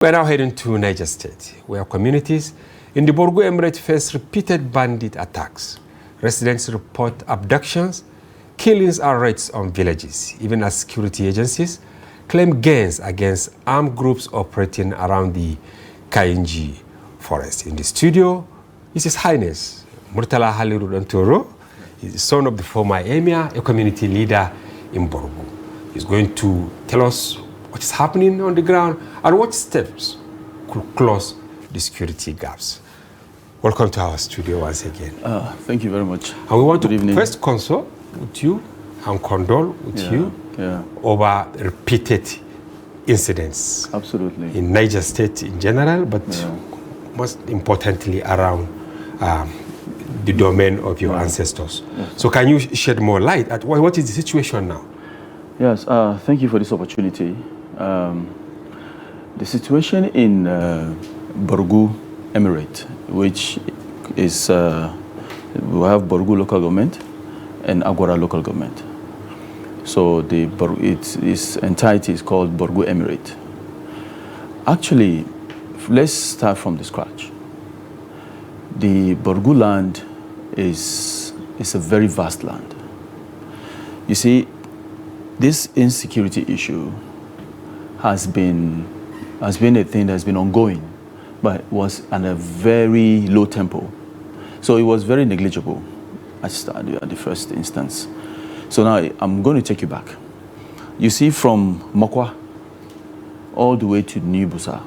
We're now heading to Niger State, where communities in the Borgu Emirate face repeated bandit attacks. Residents report abductions, killings and raids on villages, even as security agencies claim gains against armed groups operating around the Kainji forest. In the studio is His Highness Murtala Haliru Dantoro. He's the son of the former emir, a community leader in Borgu. He's going to tell us what is happening on the ground and what steps could close the security gaps. Welcome to our studio once again. Thank you very much. And we want to first console with you and condole with you over repeated incidents. Absolutely. In Niger State in general, but most importantly around the domain of your ancestors. Yes. So can you shed more light at what is the situation now? Yes, thank you for this opportunity. The situation in Borgu Emirate, which is, we have Borgu local government and Agwara local government. So its entirety is called Borgu Emirate. Actually, let's start from the scratch. The Borgu land is a very vast land. You see, this insecurity issue has been a thing that's been ongoing, but was at a very low tempo. So it was very negligible at the first instance. So now I'm going to take you back. You see, from Mokwa all the way to New Busa,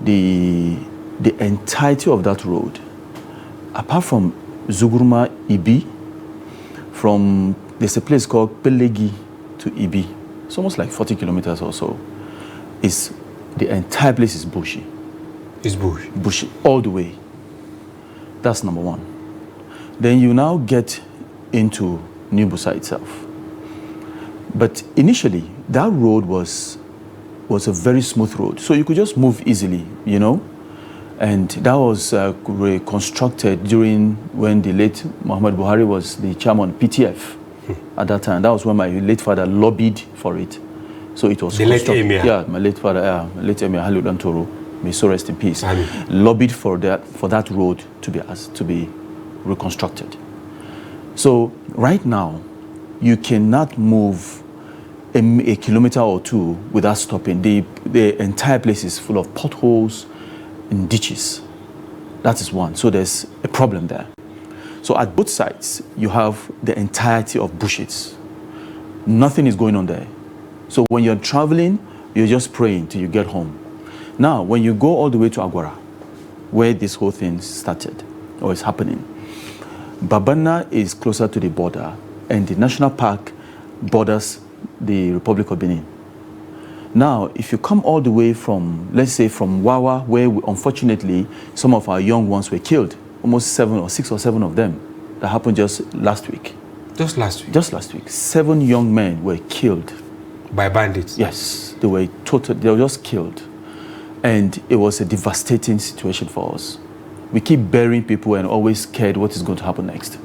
the entirety of that road, apart from Zugurma Ibi, there's a place called Pelegi to Ibi. It's almost like 40 kilometers or so. The entire place is bushy. It's bush? Bushy, all the way. That's number one. Then you now get into New Busa itself. But initially, that road was a very smooth road. So you could just move easily, you know? And that was reconstructed during when the late Muhammad Buhari was the chairman PTF. At that time, that was when my late father lobbied for it. So it was the late emir. Yeah, my late father, late emir Haliru Dantoro, may so rest in peace. Lobbied for that road to be reconstructed. So right now, you cannot move a kilometer or two without stopping. The entire place is full of potholes and ditches. That is one. So there's a problem there. So at both sides, you have the entirety of bushes. Nothing is going on there. So when you're traveling, you're just praying till you get home. Now, when you go all the way to Agwara, where this whole thing started, or is happening, Babana is closer to the border, and the national park borders the Republic of Benin. Now, if you come all the way from, let's say from Wawa, where unfortunately some of our young ones were killed, almost 6 or 7 of them. That happened just last week. Just last week? Just last week. 7 young men were killed. By bandits? Yes. They were just killed. And it was a devastating situation for us. We keep burying people and always scared what is going to happen next.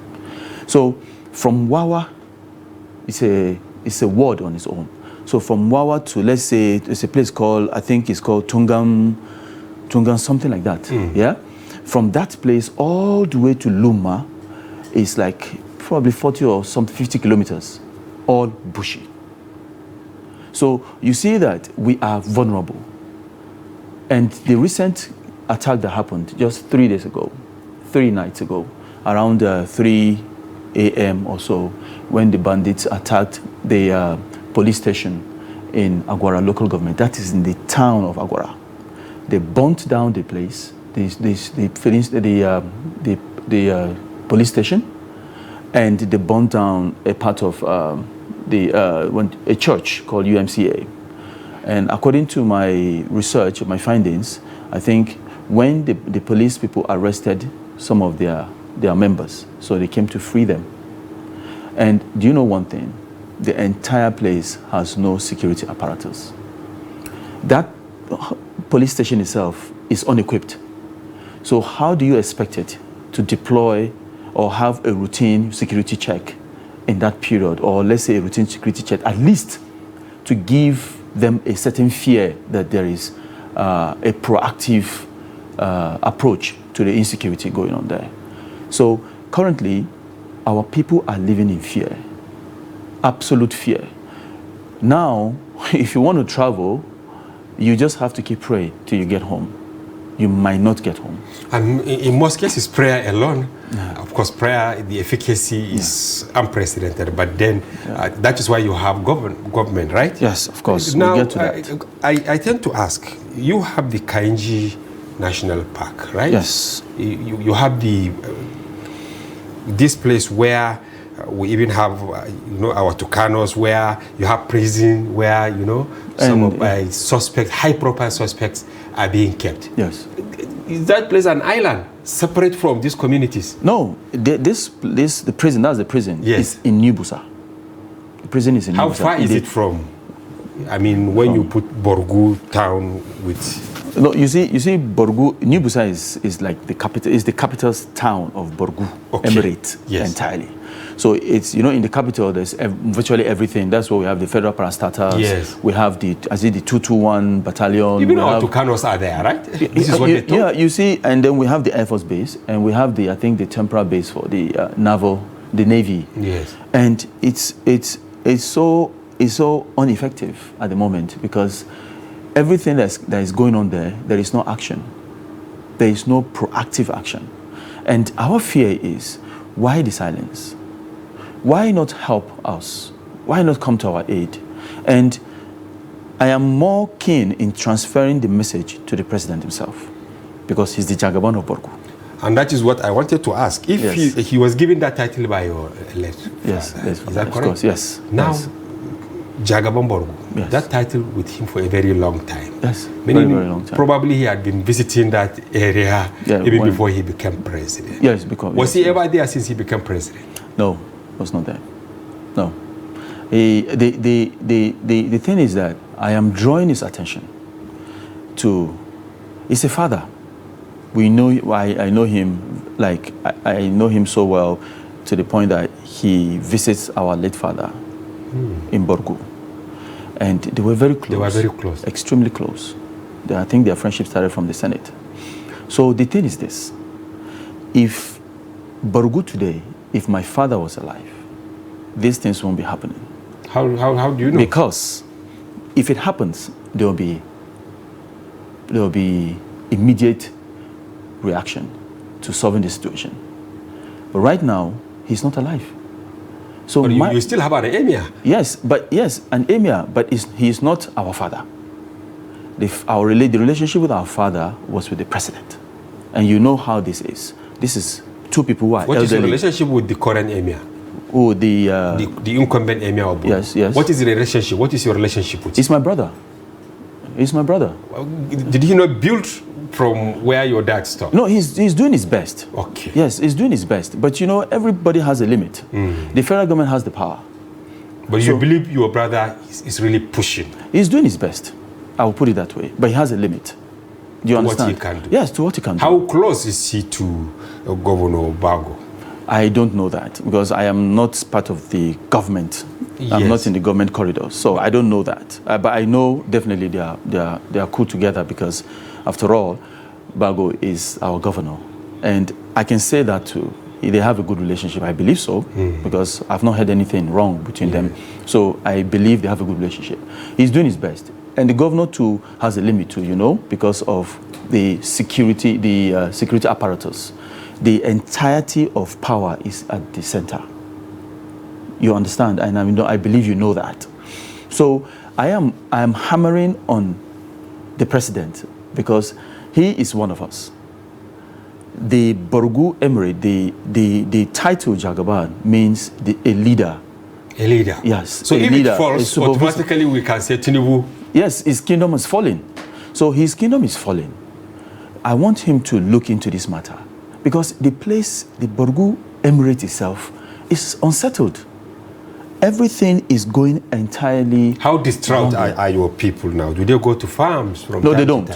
So from Wawa, it's a ward on its own. So from Wawa to, let's say, it's a place called, I think it's called Tungam, something like that. Yeah? From that place all the way to Luma is like probably 40 or some 50 kilometers, all bushy. So you see that we are vulnerable. And the recent attack that happened just 3 nights ago, around 3 a.m. or so, when the bandits attacked the police station in Agwara local government, that is in the town of Agwara. They burnt down the place. The police station, and they burned down a part of a church called UMCA. And according to my research, my findings, I think when the police people arrested some of their members, so they came to free them. And do you know one thing? The entire place has no security apparatus. That police station itself is unequipped. So how do you expect it to deploy or have a routine security check in that period, or let's say a routine security check, at least to give them a certain fear that there is a proactive approach to the insecurity going on there. So currently, our people are living in fear, absolute fear. Now, if you want to travel, you just have to keep praying till you get home. You might not get home. And in most cases, prayer alone, of course, prayer, the efficacy is unprecedented, but then that is why you have government, right? Yes, of course. Now, we'll get to that. I tend to ask, you have the Kainji National Park, right? Yes. You have this place where we even have, our Tucanos, where you have prison, where, some of my suspects, high-profile suspects, are being kept. Yes. Is that place an island, separate from these communities? No, the prison, that's the prison, yes, is in New Busa. The prison is in New Busa. How far is it from, when you put Borgu town with... No, you see, Borgu, New Busa is like the capital, is the capital's town of Borgu Emirate entirely. So it's, in the capital, there's virtually everything. That's where we have the federal parastatals. Yes. We have the 221 battalion. Even our Tucanos are there, right? This is what they told. Yeah, you see, and then we have the Air Force base, and we have the, I think, the temporary base for the the Navy. Yes. And it's so ineffective at the moment because everything that is going on there is no action. There is no proactive action. And our fear is, why the silence? Why not help us? Why not come to our aid? And I am more keen in transferring the message to the president himself because he's the Jagaban of Borgu. And that is what I wanted to ask. If he was given that title by your late father, yes, is that correct? Of course, yes. Now, yes. Jagaban Borgu, that title with him for a very long time. Yes, very long time. Probably he had been visiting that area even before he became president. Yes, because... Was he ever there since he became president? No, was not there. No. The thing is that I am drawing his attention to... He's a father. I know him, I know him so well to the point that he visits our late father in Borgu. And they were very close. They were very close. Extremely close. I think their friendship started from the Senate. So the thing is this. If Borgu today, if my father was alive, these things won't be happening. How do you know? Because if it happens, there will be immediate reaction to solving the situation. But right now, he's not alive. So but you still have an emir. Yes, an emir, but he is not our father. The relationship with our father was with the president. And you know how this is. This is two people who are elderly. What is your relationship with the current emir? Oh, the incumbent emir of Borgu? Yes. What is the relationship? What is your relationship with him? He's my brother. He's my brother. Did he not build from where your dad stopped? No, he's doing his best. Okay. Yes, he's doing his best. But everybody has a limit. The federal government has the power. But you believe your brother is really pushing? He's doing his best. I will put it that way. But he has a limit. Do you understand? What he can do? Yes, to what he can do. How close is he to Governor Bago? I don't know that because I am not part of the government. Yes. I'm not in the government corridor, so I don't know that. But I know definitely they are cool together because, after all, Bago is our governor, and I can say that too. They have a good relationship. I believe so because I've not heard anything wrong between them. So I believe they have a good relationship. He's doing his best, and the governor too has a limit too, because of the security apparatus. The entirety of power is at the center. You understand? And I believe you know that. So I am hammering on the president because he is one of us. The Borgu Emirate, the title Jagaban means a leader. A leader? Yes. So if it falls, automatically we can say Tinubu? Yes, his kingdom has fallen. So his kingdom is fallen. I want him to look into this matter because the Borgu Emirate itself is unsettled. Everything is going entirely... How distraught are your people now? Do they go to farms from No, they don't.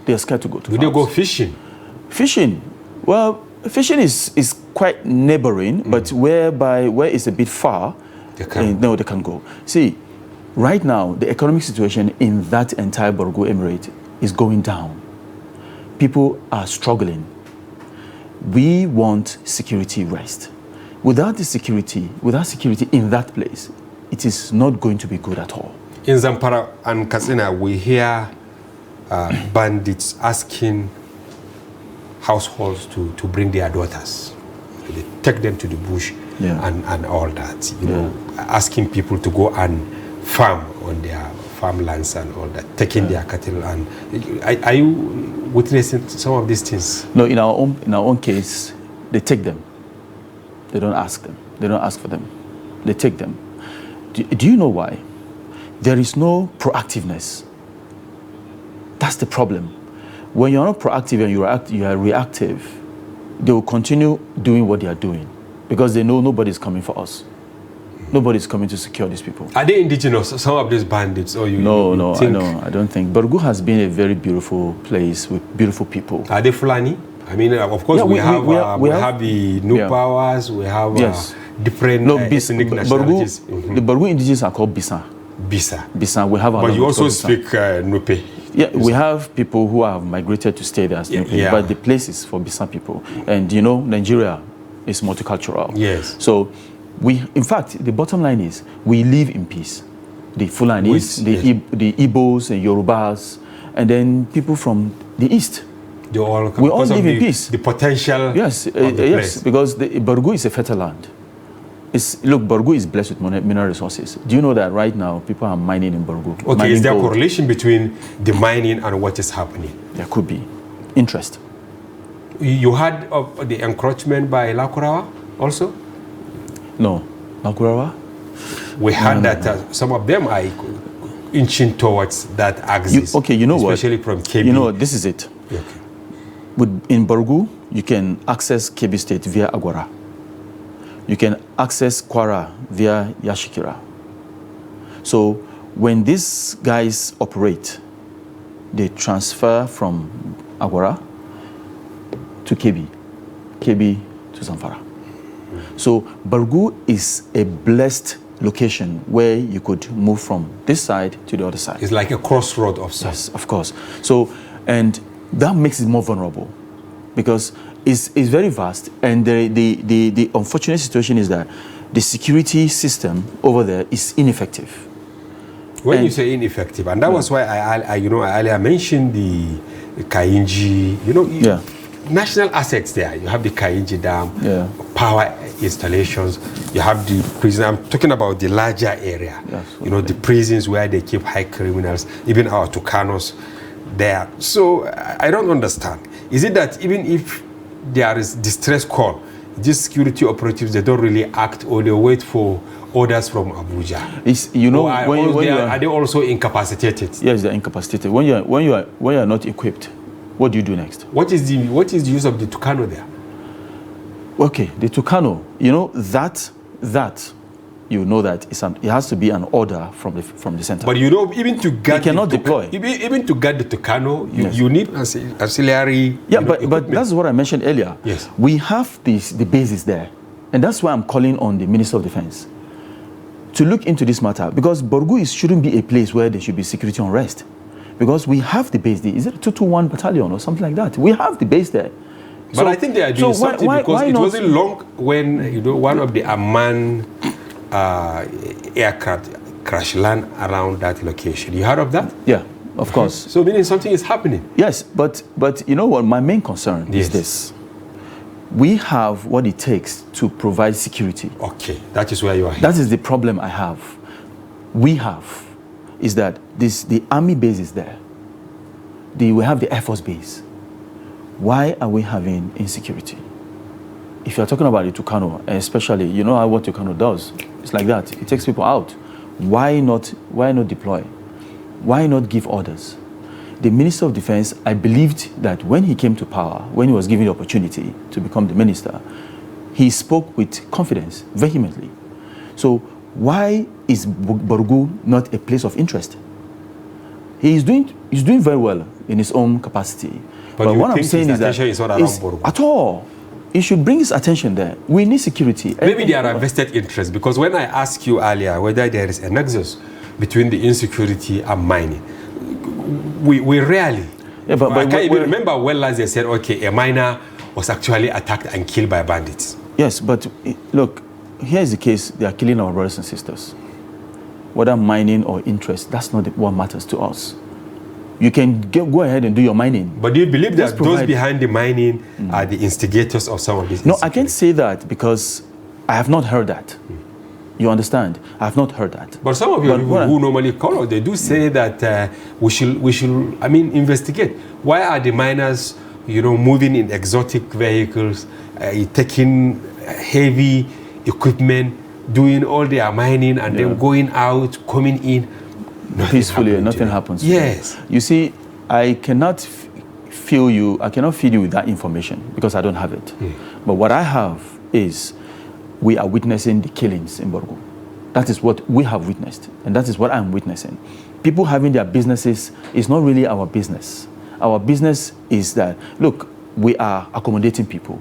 They are scared to go to farms. Do they go fishing? Fishing? Well, fishing is quite neighboring, but where it's a bit far, they can go. See, right now, the economic situation in that entire Borgu Emirate is going down. People are struggling. We want security rest. Without security in that place, it is not going to be good at all. In Zamfara and Katsina, we hear bandits asking households to bring their daughters. They take them to the bush and all that. You know, asking people to go and farm on their farmlands and all that, taking their cattle. And are you witnessing some of these things? No, in our own case, they take them. They don't ask them. They don't ask for them. They take them. Do you know why? There is no proactiveness. That's the problem. When you're not proactive and you are reactive, they will continue doing what they are doing because they know nobody's coming for us. Nobody's coming to secure these people. Are they indigenous, some of these bandits? Or No, I don't think. Borgu has been a very beautiful place with beautiful people. Are they Fulani? I mean, of course, we have the New Powers, we have different ethnic nationalities. The Borgu indigenous are called Bisa. Bisa. We have. But you also speak Nupe. Yeah, we have people who have migrated to stay there as Nupe, but the place is for Bisa people. And you know, Nigeria is multicultural. Yes. So in fact, the bottom line is we live in peace. The Fulanis, the Igbos and Yorubas, and then people from the east. We all live in peace. The potential. Yes, yes, because Borgu is a fertile land. Look, Borgu is blessed with mineral resources. Do you know that right now people are mining in Borgu? Okay, is there a correlation between the mining and what is happening? There could be. Interest. You heard of the encroachment by Lakurawa also? No. Lakurawa? We heard that some of them are inching towards that axis. Okay, you know especially what? Especially from KB. You know, this is it. Okay. In Borgu, you can access KB State via Agwara. You can access Kwara via Yashikira. So when these guys operate, they transfer from Agwara to KB to Zamfara. So Borgu is a blessed location where you could move from this side to the other side. It's like a crossroad of sorts. Yes, of course. So, and that makes it more vulnerable because it's very vast, and the unfortunate situation is that the security system over there is ineffective. When you say ineffective, and that was why I earlier mentioned the Kainji, national assets there. You have the Kainji Dam, power installations, you have the prison. I'm talking about the larger area. Yes, the prisons where they keep high criminals, even our Tucanos there. So I don't understand. Is it that even if there is distress call, these security operatives, they don't really act, or they wait for orders from Abuja? Are they also incapacitated? Yes, they're incapacitated. When you are not equipped, what do you do next? What is the use of the Tucano there? Okay, the Tucano, that it has to be an order from the center. But even to get deploy. Even to get the Tucano, you need auxiliary. Yeah, but that's what I mentioned earlier. Yes, we have the bases there, and that's why I'm calling on the Minister of Defense to look into this matter, because Borgu shouldn't be a place where there should be security unrest, because we have the base there. Is it a 221 battalion or something like that? We have the base there. But I think they are doing something because it wasn't long when one of the Amman aircraft crash land around that location. You heard of that? Yeah, of course. So meaning something is happening. Yes, but you know what? My main concern is this: we have what it takes to provide security. Okay, that is where you are here. That is the problem I have. Is that the army base is there. We have the Air Force base. Why are we having insecurity? If you're talking about the Tucano, especially, what Tucano does. It's like that. It takes people out. Why not deploy? Why not give orders? The Minister of Defense, I believed that when he came to power, when he was given the opportunity to become the minister, he spoke with confidence, vehemently. So why is Borgu not a place of interest? He's doing very well in his own capacity. But what I'm saying is that at all, he should bring his attention there. We need security. Maybe there are vested interests, because when I asked you earlier whether there is a nexus between the insecurity and mining, we rarely Yeah, but I can't even remember when last they said, okay, a miner was actually attacked and killed by bandits. Yes, but look, here's the case. They are killing our brothers and sisters. Whether mining or interest, that's not what matters to us. You can go ahead and do your mining. But do you believe that those behind the mining are the instigators of some of these? No, I can't say that because I have not heard that. You understand? I have not heard that. But some of you who normally call out, they do say that we should, I mean, investigate. Why are the miners, moving in exotic vehicles, taking heavy equipment, doing all their mining, and then going out, coming in? Peacefully, nothing happens. Yes. You see, I cannot feed you with that information because I don't have it. But what I have is we are witnessing the killings in Borgu. That is what we have witnessed, and that is what I'm witnessing. People having their businesses is not really our business. Our business is that, look, we are accommodating people.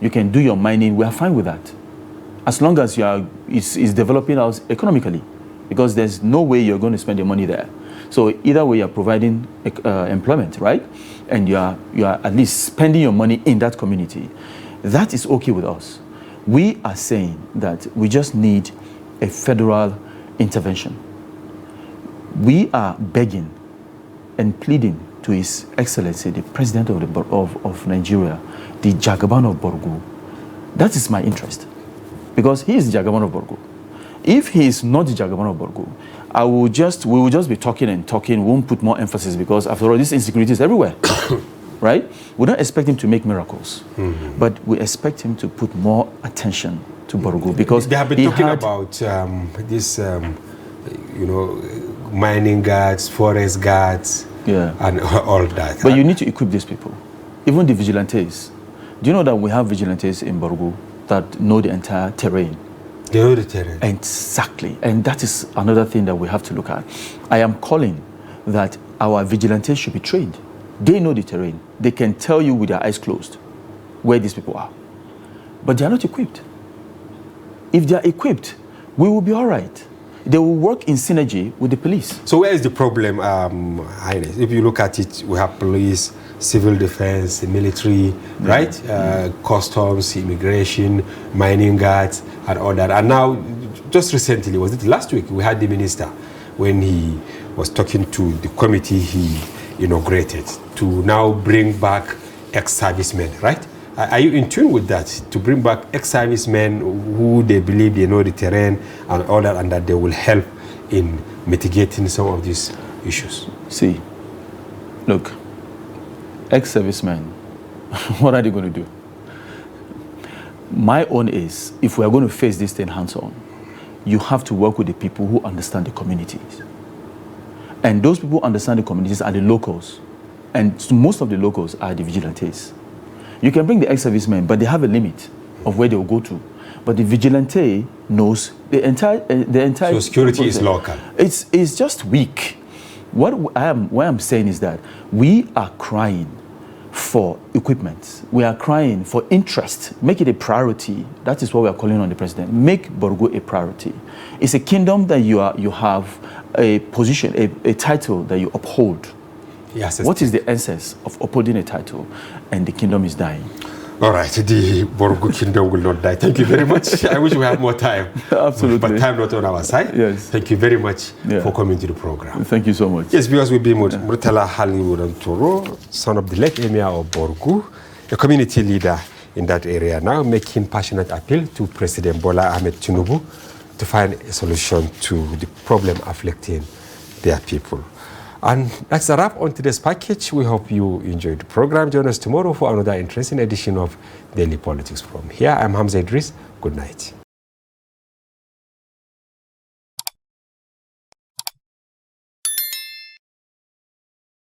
You can do your mining, we are fine with that. As long as it's developing us economically, because there's no way you're going to spend your money there. So either way, you're providing employment, right? And you are at least spending your money in that community. That is okay with us. We are saying that we just need a federal intervention. We are begging and pleading to His Excellency, the President of Nigeria, the Jagaban of Borgu. That is my interest, because he is the Jagaban of Borgu. If he is not the Jagaban of Borgu, we will just be talking and talking, won't put more emphasis, because after all, this insecurity is everywhere. Right? We don't expect him to make miracles, but we expect him to put more attention to Borgu, because they have been talking about this, mining guards, forest guards, and all that. But you need to equip these people, even the vigilantes. Do you know that we have vigilantes in Borgu that know the entire terrain? They know the terrain. Exactly, and that is another thing that we have to look at. I am calling that our vigilantes should be trained. They know the terrain. They can tell you with their eyes closed where these people are. But they are not equipped. If they are equipped, we will be all right. They will work in synergy with the police. So where is the problem, Highness? If you look at it, we have police, civil defense, military, right? Customs, immigration, mining guards, and all that. And now, just recently, was it last week, we had the minister, when he was talking to the committee he inaugurated, to now bring back ex-servicemen, right? Are you in tune with that, to bring back ex-servicemen who they believe they know the terrain and all that, and that they will help in mitigating some of these issues? See, look, ex-servicemen, what are they going to do? My own is, if we are going to face this thing hands-on, you have to work with the people who understand the communities. And those people who understand the communities are the locals. And most of the locals are the vigilantes. You can bring the ex-servicemen, but they have a limit of where they will go to. But the vigilante knows the entire. So security is local. It's just weak. What I'm saying is that we are crying for equipment. We are crying for interest. Make it a priority. That is what we are calling on the president. Make Borgu a priority. It's a kingdom that you have a position, a title that you uphold. Yes. What is the essence of upholding a title and the kingdom is dying? All right, the Borgu kingdom will not die. Thank you very much. I wish we had more time. Absolutely. But time not on our side. Yes. Thank you very much for coming to the program. Thank you so much. Yes, because we've been with Murtala Haliru Dantoro, son of the late Emir of Borgu, a community leader in that area now, making passionate appeal to President Bola Ahmed Tinubu to find a solution to the problem afflicting their people. And that's a wrap on today's package. We hope you enjoyed the program. Join us tomorrow for another interesting edition of Daily Politics From here. I'm Hamza Idris. Good night.